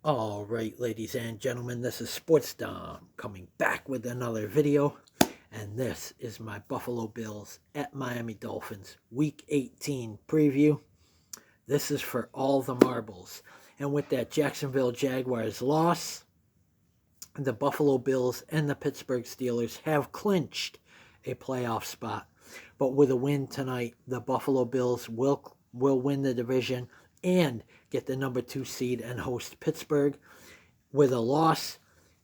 All right, ladies and gentlemen, this is Sports Dom coming back with another video. And this is my Buffalo Bills at Miami Dolphins Week 18 preview. This is for all the marbles. And with that Jacksonville Jaguars loss, the Buffalo Bills and the Pittsburgh Steelers have clinched a playoff spot. But with a win tonight, the Buffalo Bills will win the division and get the number 2 seed and host Pittsburgh. With a loss,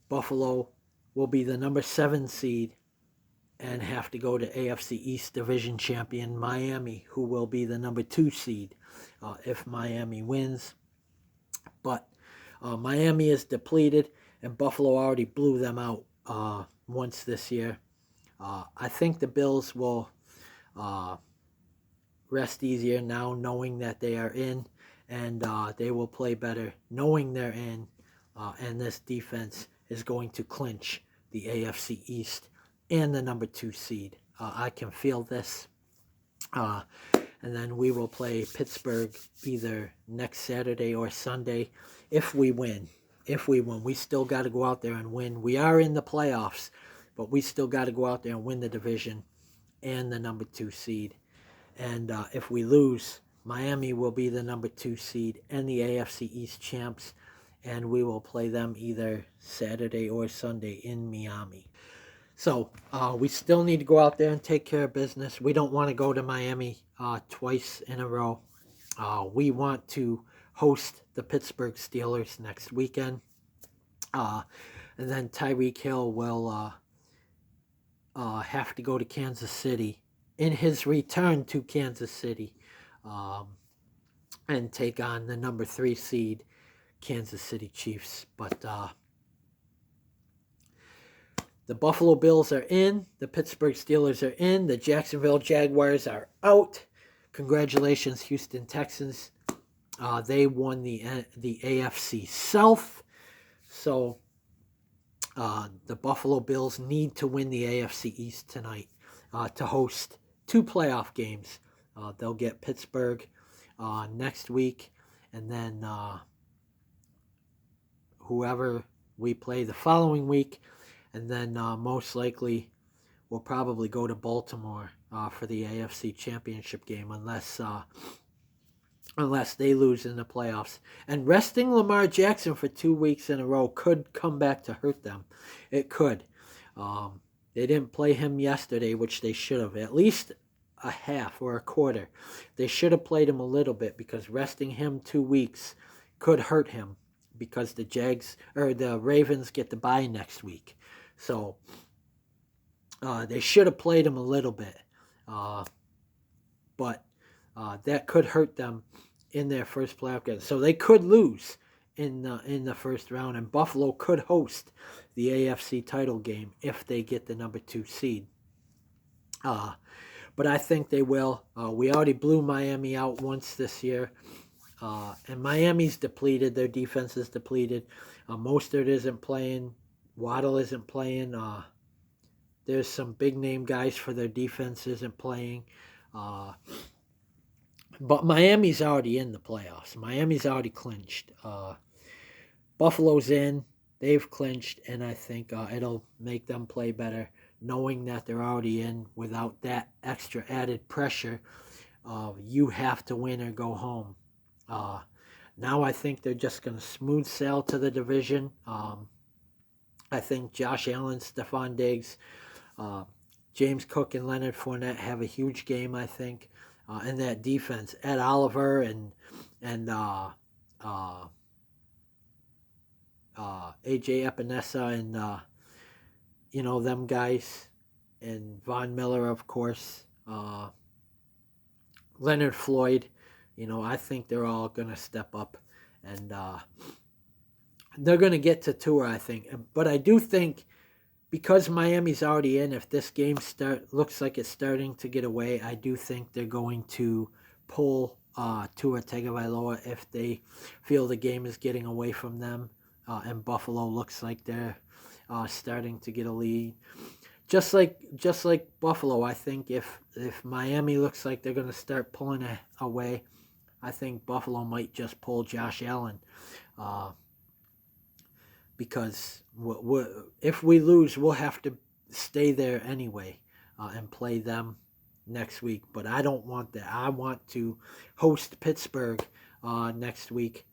Buffalo will be the number 7 seed and have to go to AFC East Division champion Miami, who will be the number 2 seed if Miami wins. But Miami is depleted, and Buffalo already blew them out once this year. I think the Bills will rest easier now knowing that they are in, and they will play better knowing they're in, and this defense is going to clinch the AFC East and the number 2 seed. I can feel this. And then we will play Pittsburgh either next Saturday or Sunday if we win. We still got to go out there and win. We are in the playoffs, but we still got to go out there and win the division and the number 2 seed. And if we lose, Miami will be the number 2 seed and the AFC East champs, and we will play them either Saturday or Sunday in Miami. So we still need to go out there and take care of business. We don't want to go to Miami twice in a row. We want to host the Pittsburgh Steelers next weekend. And then Tyreek Hill will have to go to Kansas City in his return to Kansas City and take on the number 3 seed Kansas City Chiefs. But the Buffalo Bills are in, the Pittsburgh Steelers are in, the Jacksonville Jaguars are out. Congratulations, Houston Texans. They won the AFC South. So the Buffalo Bills need to win the AFC East tonight to host 2 playoff games. They'll get Pittsburgh next week, and then whoever we play the following week, and then most likely we'll probably go to Baltimore for the AFC Championship game unless they lose in the playoffs. And resting Lamar Jackson for 2 weeks in a row could come back to hurt them. It could. They didn't play him yesterday, which they should have. At least a half or a quarter. They should have played him a little bit, because resting him 2 weeks could hurt him, because the Ravens get the bye next week. So they should have played him a little bit. But that could hurt them in their first playoff game. So they could lose in the first round, and Buffalo could host the AFC title game if they get the number 2 seed. But I think they will. We already blew Miami out once this year. And Miami's depleted. Their defense is depleted. Mostert isn't playing. Waddle isn't playing. There's some big-name guys for their defense isn't playing. But Miami's already in the playoffs. Miami's already clinched. Buffalo's in. They've clinched, and I think it'll make them play better, knowing that they're already in without that extra added pressure of you have to win or go home. Now I think they're just going to smooth sail to the division. I think Josh Allen, Stephon Diggs, James Cook, and Leonard Fournette have a huge game, I think. And that defense, Ed Oliver and AJ Epinesa and them guys, and Von Miller, of course, Leonard Floyd. I think they're all gonna step up, and they're gonna get to tour, I think. But I do think, because Miami's already in, if this game looks like it's starting to get away, I do think they're going to pull Tua Tagovailoa if they feel the game is getting away from them, and Buffalo looks like they're starting to get a lead. Just like Buffalo, I think if Miami looks like they're going to start pulling away, I think Buffalo might just pull Josh Allen. because if we lose, we'll have to stay there anyway and play them next week. But I don't want that. I want to host Pittsburgh next week.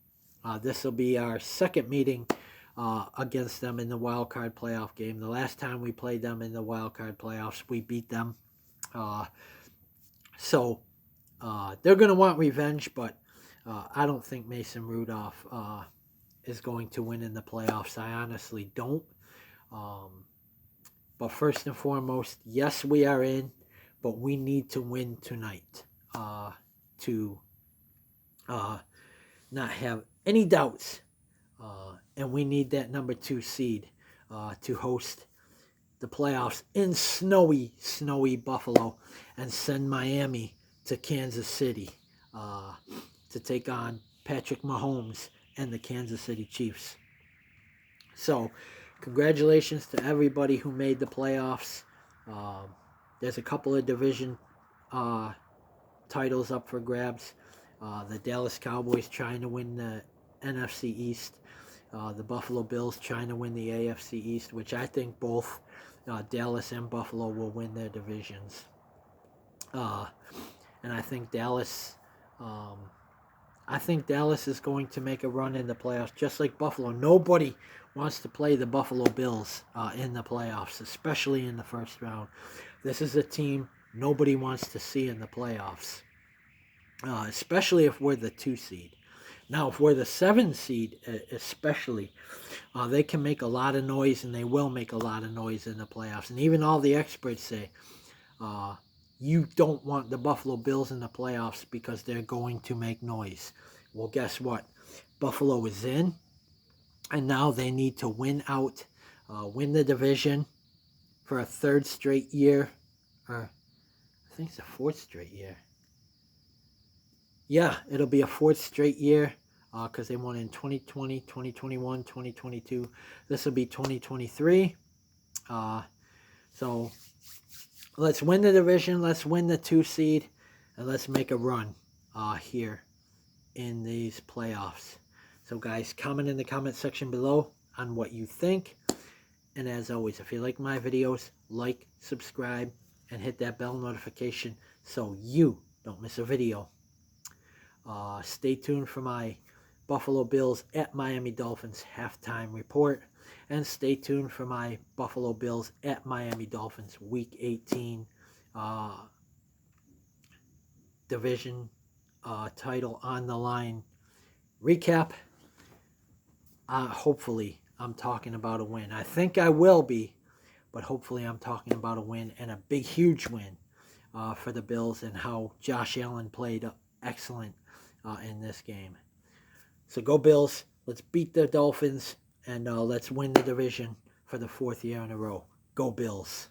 This will be our second meeting against them in the wild card playoff game. The last time we played them in the wild card playoffs, we beat them. So they're going to want revenge, but I don't think Mason Rudolph is going to win in the playoffs. I honestly don't. But first and foremost, yes, we are in, but we need to win tonight to not have any doubts. And we need that number 2 seed to host the playoffs in snowy Buffalo and send Miami to Kansas City to take on Patrick Mahomes and the Kansas City Chiefs. So, congratulations to everybody who made the playoffs. There's a couple of division titles up for grabs. The Dallas Cowboys trying to win the NFC East. The Buffalo Bills trying to win the AFC East, which I think both Dallas and Buffalo will win their divisions. And I think Dallas is going to make a run in the playoffs, just like Buffalo. Nobody wants to play the Buffalo Bills in the playoffs, especially in the first round. This is a team nobody wants to see in the playoffs, especially if we're the 2 seed. Now, if we're the 7 seed, especially, they can make a lot of noise, and they will make a lot of noise in the playoffs. And even all the experts say, you don't want the Buffalo Bills in the playoffs because they're going to make noise. Well, guess what? Buffalo is in, and now they need to win out, win the division for a 3rd straight year. Or I think it's a 4th straight year. Yeah, it'll be a 4th straight year because they won in 2020, 2021, 2022. This will be 2023. So let's win the division. Let's win the 2 seed. And let's make a run here in these playoffs. So, guys, comment in the comment section below on what you think. And as always, if you like my videos, like, subscribe, and hit that bell notification so you don't miss a video. Stay tuned for my Buffalo Bills at Miami Dolphins halftime report. And stay tuned for my Buffalo Bills at Miami Dolphins Week 18 division title on the line recap. Hopefully, I'm talking about a win. I think I will be, but hopefully I'm talking about a win, and a big, huge win for the Bills, and how Josh Allen played excellent in this game. So go Bills. Let's beat the Dolphins, and let's win the division for the 4th year in a row. Go Bills.